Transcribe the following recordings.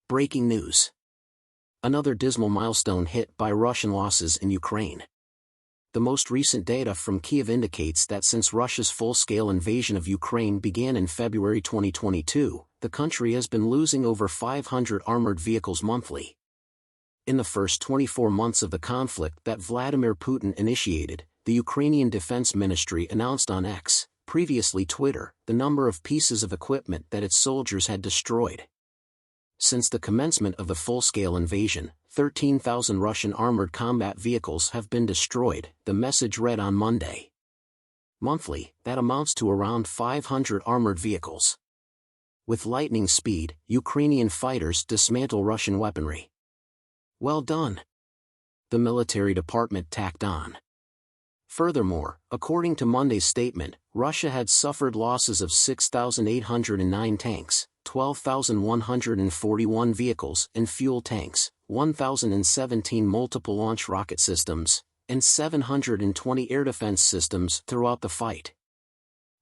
Breaking news. Another dismal milestone hit by Russian losses in Ukraine. The most recent data from Kyiv indicates that since Russia's full-scale invasion of Ukraine began in February 2022, the country has been losing over 500 armored vehicles monthly. In the first 24 months of the conflict that Vladimir Putin initiated, the Ukrainian Defense Ministry announced on X, previously Twitter, the number of pieces of equipment that its soldiers had destroyed. Since the commencement of the full-scale invasion, 13,000 Russian armored combat vehicles have been destroyed, the message read on Monday. Monthly, that amounts to around 500 armored vehicles. With lightning speed, Ukrainian fighters dismantle Russian weaponry. Well done. The military department tacked on. Furthermore, according to Monday's statement, Russia had suffered losses of 6,809 tanks, 12,141 vehicles and fuel tanks, 1,017 multiple launch rocket systems, and 720 air defense systems throughout the fight.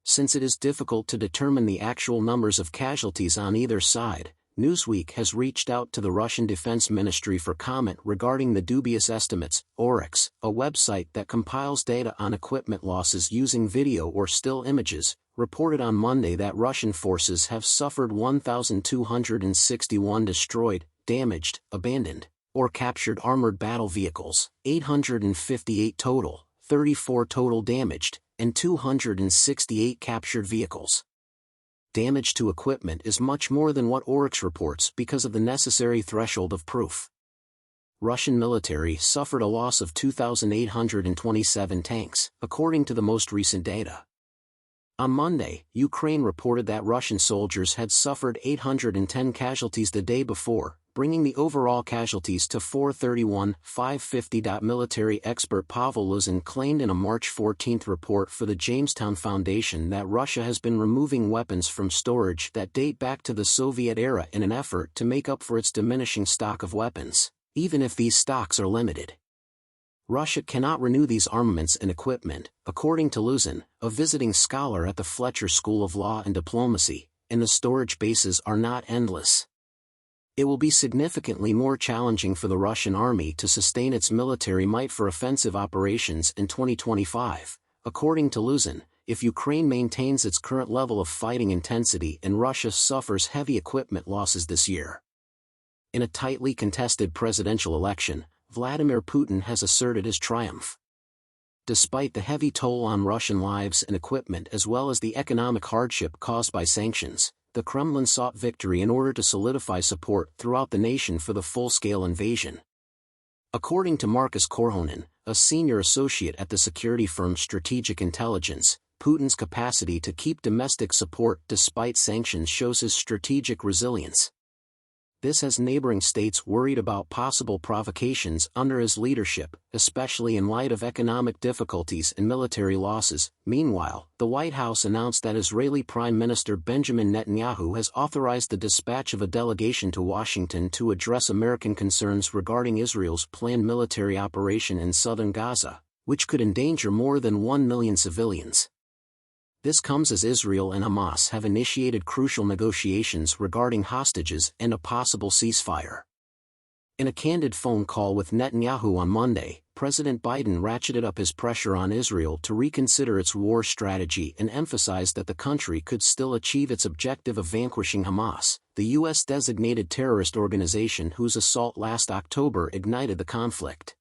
Since it is difficult to determine the actual numbers of casualties on either side, Newsweek has reached out to the Russian Defense Ministry for comment regarding the dubious estimates. Oryx, a website that compiles data on equipment losses using video or still images, reported on Monday that Russian forces have suffered 1,261 destroyed, damaged, abandoned, or captured armored battle vehicles, 858 total, 34 total damaged, and 268 captured vehicles. Damage to equipment is much more than what Oryx reports because of the necessary threshold of proof. Russian military suffered a loss of 2,827 tanks, according to the most recent data. On Monday, Ukraine reported that Russian soldiers had suffered 810 casualties the day before, bringing the overall casualties to 431,550. Military expert Pavel Luzin claimed in a March 14 report for the Jamestown Foundation that Russia has been removing weapons from storage that date back to the Soviet era in an effort to make up for its diminishing stock of weapons, even if these stocks are limited. Russia cannot renew these armaments and equipment, according to Luzin, a visiting scholar at the Fletcher School of Law and Diplomacy, and the storage bases are not endless. It will be significantly more challenging for the Russian army to sustain its military might for offensive operations in 2025, according to Luzin, if Ukraine maintains its current level of fighting intensity and Russia suffers heavy equipment losses this year. In a tightly contested presidential election, Vladimir Putin has asserted his triumph. Despite the heavy toll on Russian lives and equipment as well as the economic hardship caused by sanctions, the Kremlin sought victory in order to solidify support throughout the nation for the full-scale invasion. According to Marcus Korhonen, a senior associate at the security firm Strategic Intelligence, Putin's capacity to keep domestic support despite sanctions shows his strategic resilience. This has neighboring states worried about possible provocations under his leadership, especially in light of economic difficulties and military losses. Meanwhile, the White House announced that Israeli Prime Minister Benjamin Netanyahu has authorized the dispatch of a delegation to Washington to address American concerns regarding Israel's planned military operation in southern Gaza, which could endanger more than 1 million civilians. This comes as Israel and Hamas have initiated crucial negotiations regarding hostages and a possible ceasefire. In a candid phone call with Netanyahu on Monday, President Biden ratcheted up his pressure on Israel to reconsider its war strategy and emphasized that the country could still achieve its objective of vanquishing Hamas, the U.S.-designated terrorist organization whose assault last October ignited the conflict.